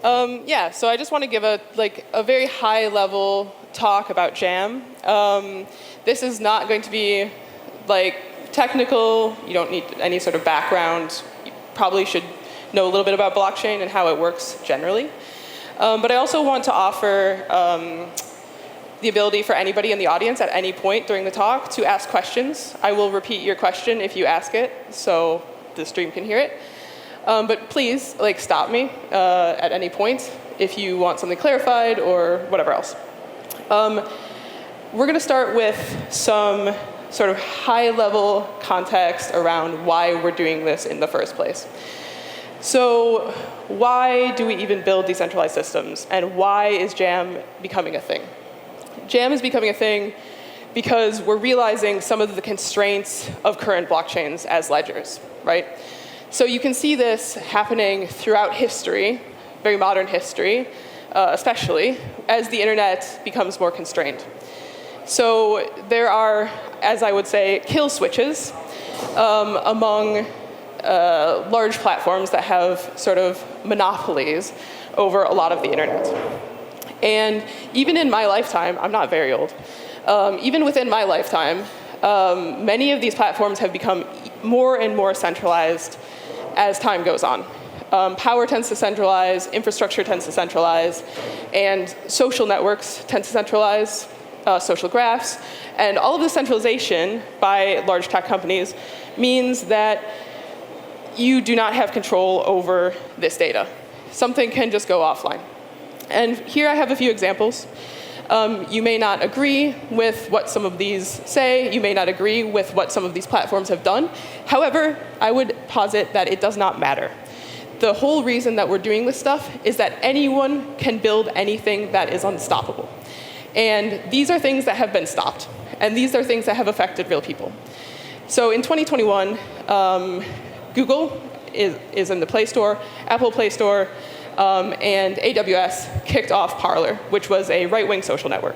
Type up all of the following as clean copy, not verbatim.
Yeah, so I just want to give a very high-level talk about Jam. This is not going to be technical. You don't need any sort of background. You probably should know a little bit about blockchain and how it works generally. But I also want to offer the ability for anybody in the audience at any point during the talk to ask questions. I will repeat your question if you ask it, so the stream can hear it. But please, stop me at any point if you want something clarified or whatever else. We're going to start with some sort of high-level context around why we're doing this in the first place. So why do we even build decentralized systems, and why is Jam becoming a thing? Jam is becoming a thing because we're realizing some of the constraints of current blockchains as ledgers, right? So you can see this happening throughout history, very modern history, especially as the internet becomes more constrained. So there are, as I would say, kill switches among large platforms that have sort of monopolies over a lot of the internet. And even in my lifetime, I'm not very old, even within my lifetime, many of these platforms have become more and more centralized as time goes on. Power tends to centralize, infrastructure tends to centralize, and social networks tend to centralize, social graphs. And all of this centralization by large tech companies means that you do not have control over this data. Something can just go offline. And here I have a few examples. You may not agree with what some of these say. You may not agree with what some of these platforms have done. However, I would posit that it does not matter. The whole reason that we're doing this stuff is that anyone can build anything that is unstoppable. And these are things that have been stopped. And these are things that have affected real people. So in 2021, Google is in the Play Store, Apple Play Store, and AWS kicked off Parler, which was a right-wing social network.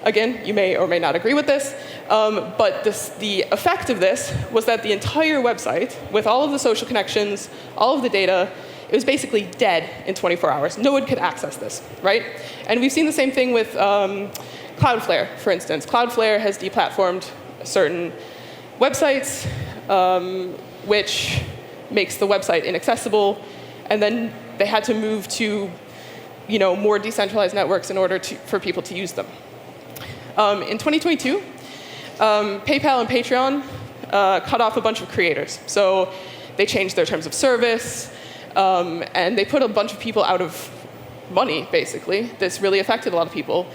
Again, you may or may not agree with this, but the effect of this was that the entire website, with all of the social connections, all of the data, it was basically dead in 24 hours. No one could access this, right? And we've seen the same thing with Cloudflare, for instance. Cloudflare has deplatformed certain websites, which makes the website inaccessible, and then they had to move to more decentralized networks in order for people to use them. In 2022, PayPal and Patreon cut off a bunch of creators. So they changed their terms of service, and they put a bunch of people out of money, basically. This really affected a lot of people.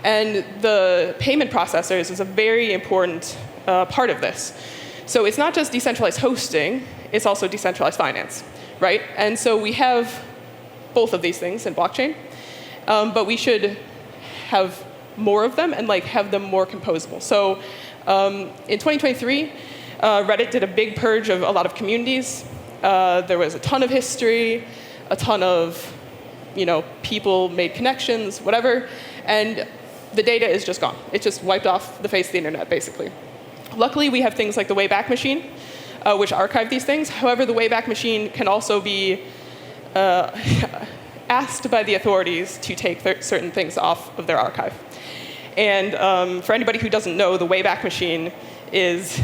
And the payment processors is a very important part of this. So it's not just decentralized hosting, it's also decentralized finance, right? And so we have both of these things in blockchain, but we should have more of them and have them more composable. So in 2023, Reddit did a big purge of a lot of communities. There was a ton of history, a ton of people made connections, whatever, and the data is just gone. It just wiped off the face of the internet, basically. Luckily, we have things like the Wayback Machine, which archive these things. However, the Wayback Machine can also be asked by the authorities to take certain things off of their archive. And for anybody who doesn't know, the Wayback Machine is,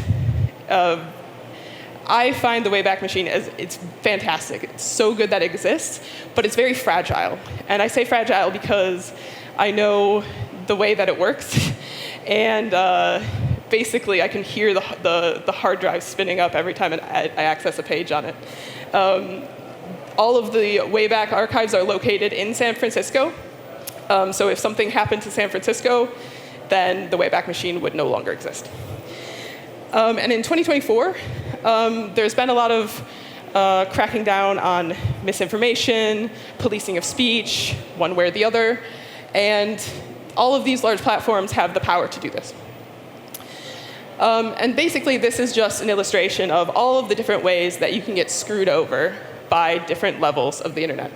I find the Wayback Machine it's fantastic. It's so good that it exists, but it's very fragile. And I say fragile because I know the way that it works, and basically I can hear the hard drive spinning up every time I access a page on it. All of the Wayback archives are located in San Francisco. So if something happened to San Francisco, then the Wayback Machine would no longer exist. And in 2024, there's been a lot of cracking down on misinformation, policing of speech, one way or the other, and all of these large platforms have the power to do this. And basically, this is just an illustration of all of the different ways that you can get screwed over by different levels of the internet.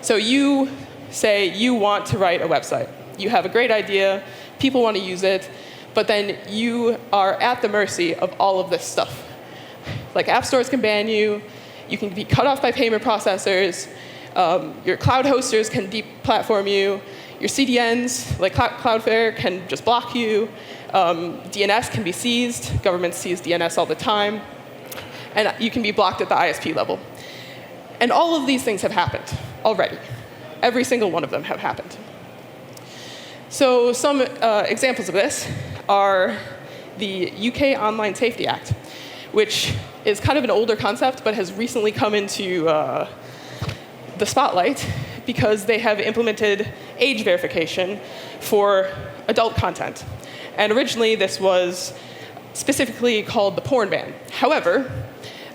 So you say you want to write a website. You have a great idea, people want to use it, but then you are at the mercy of all of this stuff. Like app stores can ban you, you can be cut off by payment processors, Your cloud hosters can deplatform you. Your CDNs, like Cloudflare, can just block you. DNS can be seized. Governments seize DNS all the time. And you can be blocked at the ISP level. And all of these things have happened already. Every single one of them have happened. So some examples of this are the UK Online Safety Act, which is kind of an older concept, but has recently come into the spotlight because they have implemented age verification for adult content. And originally, this was specifically called the porn ban. However,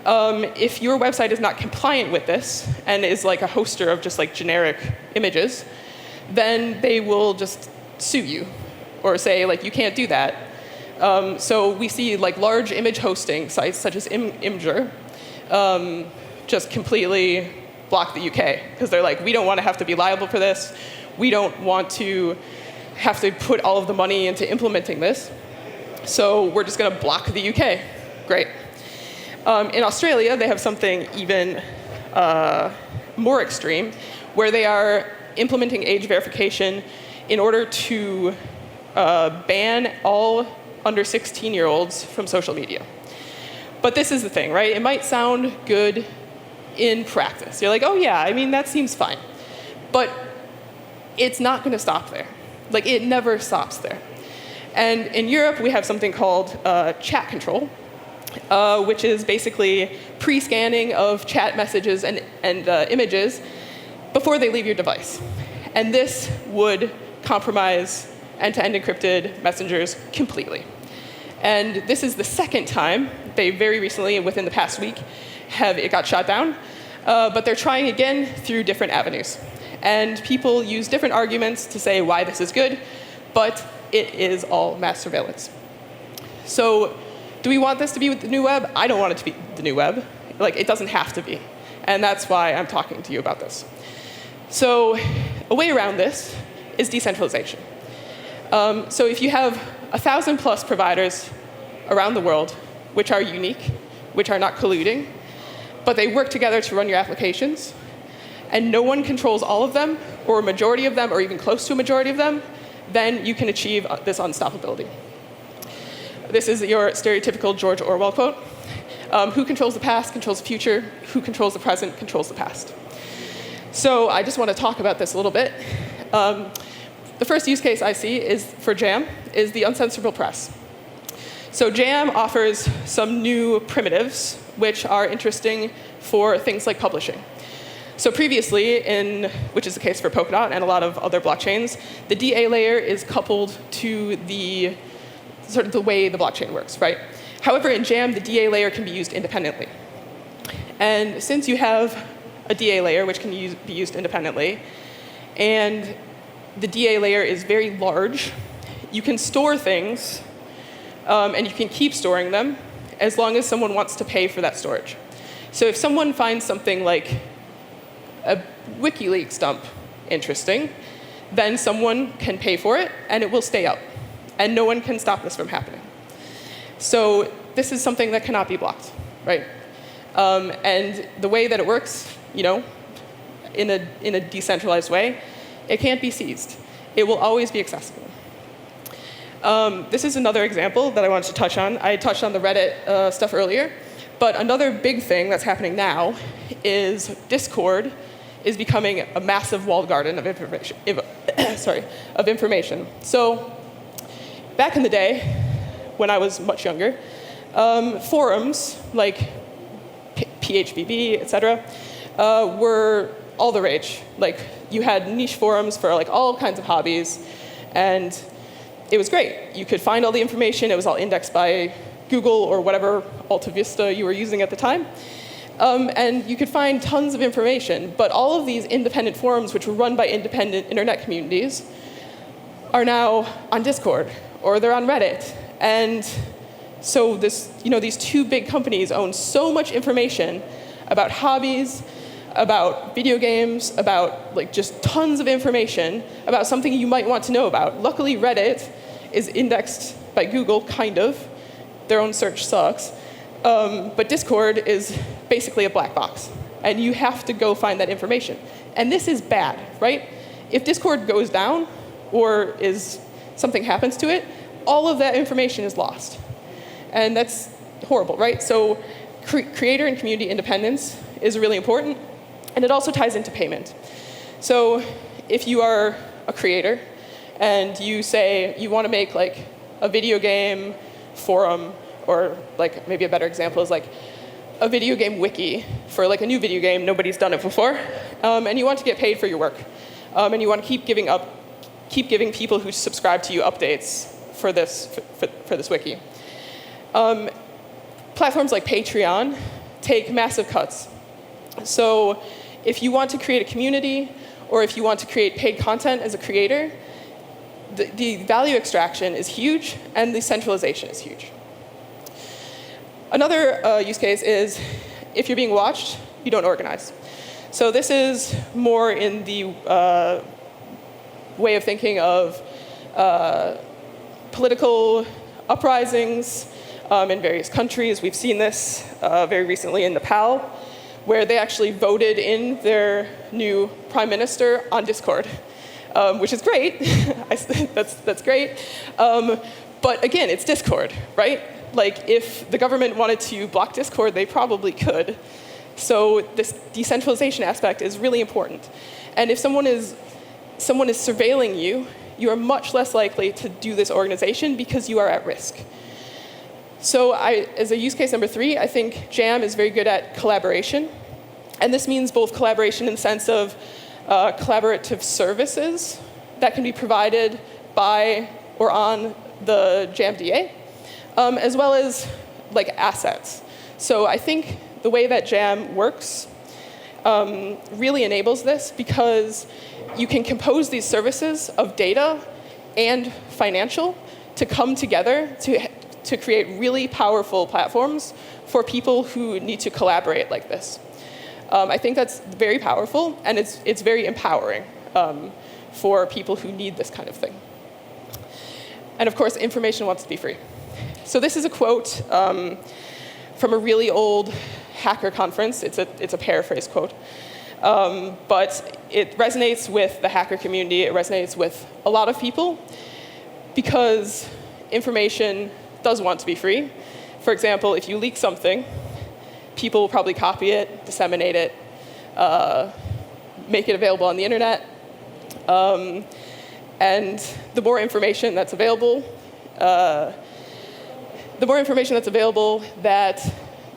if your website is not compliant with this and is like a hoster of just like generic images, then they will just sue you or say like you can't do that. So we see like large image hosting sites such as Imgur just completely block the UK because they're like, we don't want to have to be liable for this. We don't want to have to put all of the money into implementing this. So we're just going to block the UK. Great. In Australia, they have something even more extreme, where they are implementing age verification in order to ban all under 16-year-olds from social media. But this is the thing, right? It might sound good in practice. You're like, oh yeah, I mean, that seems fine. But it's not going to stop there. Like, it never stops there. And in Europe, we have something called chat control, which is basically pre-scanning of chat messages and images before they leave your device. And this would compromise end-to-end encrypted messengers completely. And this is the second time they very recently, within the past week, it got shot down. But they're trying again through different avenues. And people use different arguments to say why this is good, but it is all mass surveillance. So do we want this to be the new web? I don't want it to be the new web. Like, it doesn't have to be. And that's why I'm talking to you about this. So a way around this is decentralization. So if you have 1,000+ providers around the world, which are unique, which are not colluding, but they work together to run your applications, and no one controls all of them, or a majority of them, or even close to a majority of them, then you can achieve this unstoppability. This is your stereotypical George Orwell quote. Who controls the past controls the future. Who controls the present controls the past. So I just want to talk about this a little bit. The first use case I see is for JAM, is the uncensorable press. So JAM offers some new primitives, which are interesting for things like publishing. So previously, which is the case for Polkadot and a lot of other blockchains, the DA layer is coupled to the sort of the way the blockchain works, right? However, in JAM, the DA layer can be used independently. And since you have a DA layer, which can be used independently, and the DA layer is very large, you can store things, and you can keep storing them as long as someone wants to pay for that storage. So if someone finds something like a WikiLeaks dump interesting, then someone can pay for it, and it will stay up. And no one can stop this from happening. So this is something that cannot be blocked, right? And the way that it works, in a decentralized way, it can't be seized. It will always be accessible. This is another example that I wanted to touch on. I touched on the Reddit stuff earlier, but another big thing that's happening now is Discord is becoming a massive walled garden of information. Of information. So back in the day, when I was much younger, forums like PHBB, etc., were all the rage. Like, you had niche forums for like all kinds of hobbies, and it was great. You could find all the information. It was all indexed by Google or whatever Alta Vista you were using at the time. And you could find tons of information. But all of these independent forums, which were run by independent internet communities, are now on Discord, or they're on Reddit. And so these two big companies own so much information about hobbies, about video games, about like just tons of information about something you might want to know about. Luckily, Reddit is indexed by Google, kind of. Their own search sucks. But Discord is basically a black box. and you have to go find that information. And this is bad, right? If Discord goes down, or something happens to it, all of that information is lost. And that's horrible, right? So creator and community independence is really important, and it also ties into payment. So if you are a creator, and you say you want to make like a video game forum, or like maybe a better example is like a video game wiki for like a new video game, nobody's done it before, and you want to get paid for your work, and you want to keep giving people who subscribe to you updates for this wiki. Platforms like Patreon take massive cuts. So if you want to create a community, or if you want to create paid content as a creator, the value extraction is huge, and the centralization is huge. Another use case is if you're being watched, you don't organize. So this is more in the way of thinking of political uprisings in various countries. We've seen this very recently in Nepal, where they actually voted in their new prime minister on Discord. Which is great. That's great. But again, it's Discord, right? Like if the government wanted to block Discord, they probably could. So this decentralization aspect is really important. And if someone is surveilling you, you are much less likely to do this organization because you are at risk. So as a use case number 3, I think Jam is very good at collaboration. And this means both collaboration in the sense of collaborative services that can be provided by or on the Jam DA, as well as like assets. So I think the way that Jam works really enables this, because you can compose these services of data and financial to come together to create really powerful platforms for people who need to collaborate like this. I think that's very powerful, and it's very empowering for people who need this kind of thing. And of course, information wants to be free. So this is a quote from a really old hacker conference. It's a paraphrase quote. But it resonates with the hacker community. It resonates with a lot of people, because information does want to be free. For example, if you leak something, people will probably copy it, disseminate it, make it available on the internet. And the more information that's available, that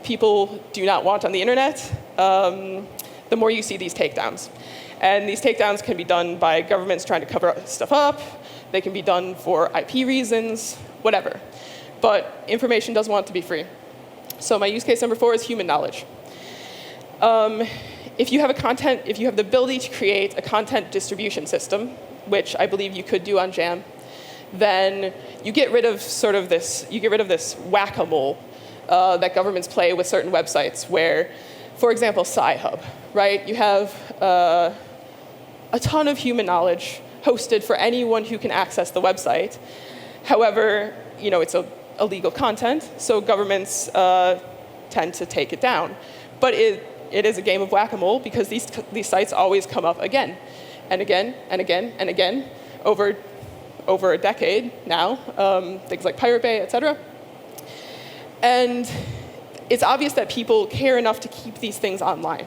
people do not want on the internet, the more you see these takedowns. And these takedowns can be done by governments trying to cover stuff up. They can be done for IP reasons, whatever. But information does want to be free. So my use case number 4 is human knowledge. If you have the ability to create a content distribution system, which I believe you could do on Jam, then you get rid of this whack-a-mole that governments play with certain websites, where, for example, Sci-Hub, right? You have a ton of human knowledge hosted for anyone who can access the website. However, it's illegal content, so governments tend to take it down. But it is a game of whack-a-mole, because these sites always come up again and again and again and again over a decade now, things like Pirate Bay, etc. And it's obvious that people care enough to keep these things online.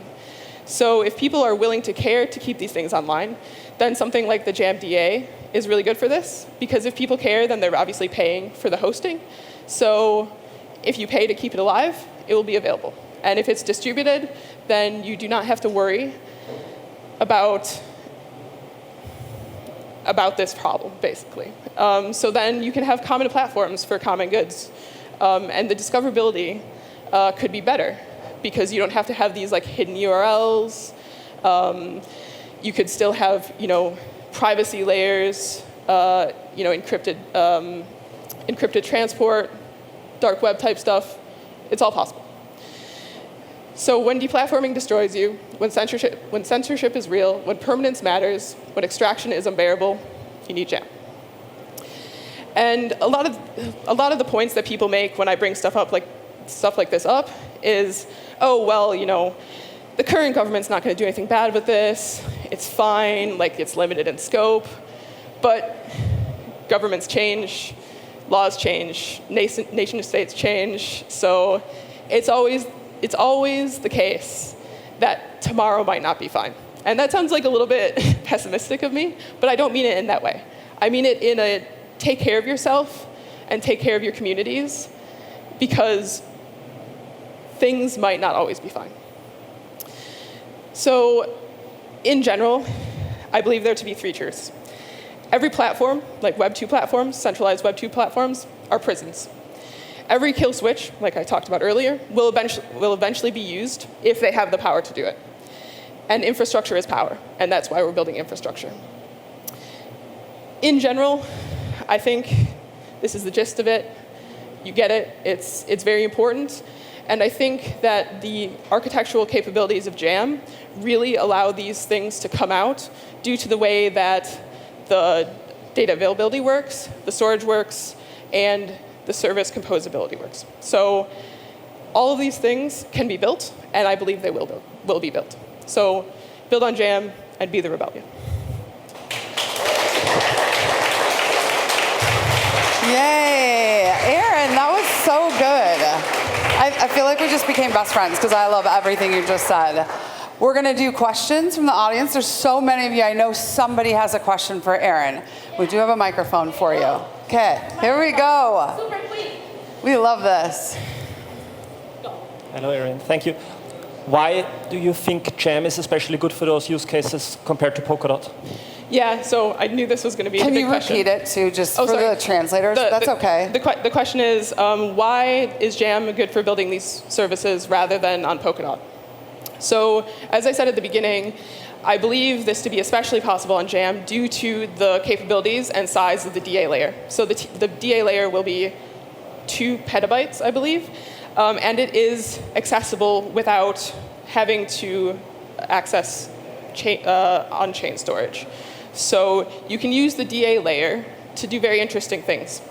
So if people are willing to care to keep these things online, then something like the Jam DA is really good for this, because if people care, then they're obviously paying for the hosting. So if you pay to keep it alive, it will be available. And if it's distributed, then you do not have to worry about this problem, basically. So then you can have common platforms for common goods. And the discoverability could be better, because you don't have to have these like hidden URLs. You could still have privacy layers, encrypted transport, dark web type stuff. It's all possible. So when deplatforming destroys you, when censorship is real, when permanence matters, when extraction is unbearable, you need Jam. And a lot of the points that people make when I bring stuff like this up is, oh well, the current government's not going to do anything bad with this. It's fine, like it's limited in scope. But governments change, laws change, nation states change. So it's always the case that tomorrow might not be fine. And that sounds like a little bit pessimistic of me, but I don't mean it in that way. I mean it in a take care of yourself and take care of your communities, because things might not always be fine. So in general, I believe there to be three truths. Every platform, like Web 2 platforms, centralized Web 2 platforms, are prisons. Every kill switch, like I talked about earlier, will eventually be used if they have the power to do it. And infrastructure is power, and that's why we're building infrastructure. In general, I think this is the gist of it. You get it. It's very important. And I think that the architectural capabilities of Jam really allow these things to come out due to the way that the data availability works, the storage works, and the service composability works. So all of these things can be built, and I believe they will be built. So build on Jam and be the rebellion. Yay. Erin, that was so good. I feel like we just became best friends because I love everything you just said. We're going to do questions from the audience. There's so many of you. I know somebody has a question for Erin. We do have a microphone for you. Okay, here we go. We love this. Hello, Erin. Thank you. Why do you think Jam is especially good for those use cases compared to Polkadot? Yeah, so I knew this was going to be a big question. Can you repeat it too, just for the translators? That's okay. The question is, why is Jam good for building these services rather than on Polkadot? So, as I said at the beginning, I believe this to be especially possible on Jam due to the capabilities and size of the DA layer. So the DA layer will be 2 petabytes, I believe, and it is accessible without having to access on-chain storage. So you can use the DA layer to do very interesting things.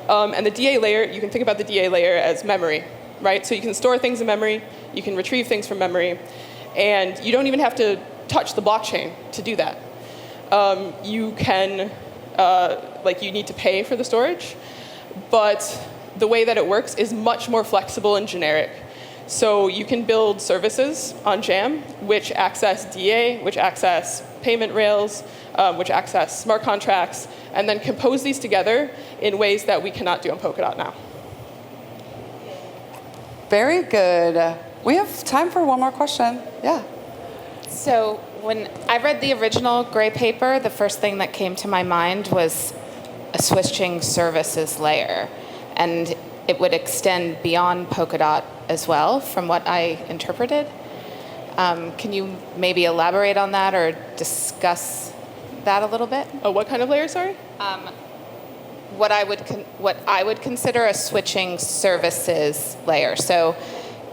And the DA layer, you can think about the DA layer as memory, right? So you can store things in memory, you can retrieve things from memory, and you don't even have to touch the blockchain to do that. You can, you need to pay for the storage, but the way that it works is much more flexible and generic. So you can build services on Jam which access DA, which access payment rails, which access smart contracts, and then compose these together in ways that we cannot do on Polkadot now. Very good. We have time for one more question. Yeah. So when I read the original gray paper, the first thing that came to my mind was a switching services layer. And it would extend beyond Polkadot as well, from what I interpreted. Can you maybe elaborate on that or discuss that a little bit? Oh, what kind of layer, sorry? What I would consider a switching services layer. So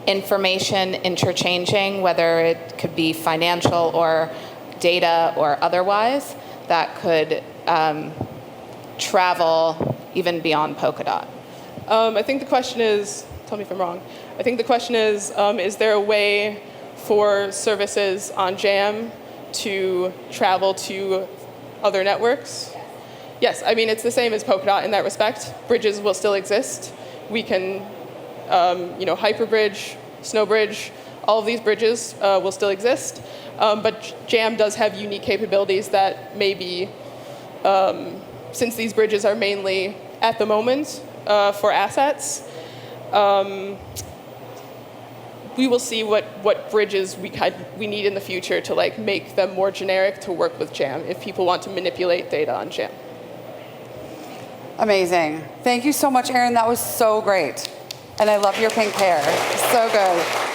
information interchanging, whether it could be financial or data or otherwise, that could travel even beyond Polkadot. I think the question is, tell me if I'm wrong, I think the question is there a way for services on Jam to travel to other networks? Yes, I mean, it's the same as Polkadot in that respect. Bridges will still exist. We can, Hyperbridge, Snowbridge, all of these bridges will still exist. But Jam does have unique capabilities that maybe, since these bridges are mainly, at the moment, for assets, we will see what bridges we need in the future to make them more generic to work with Jam if people want to manipulate data on Jam. Amazing. Thank you so much, Erin. That was so great. And I love your pink hair. So good.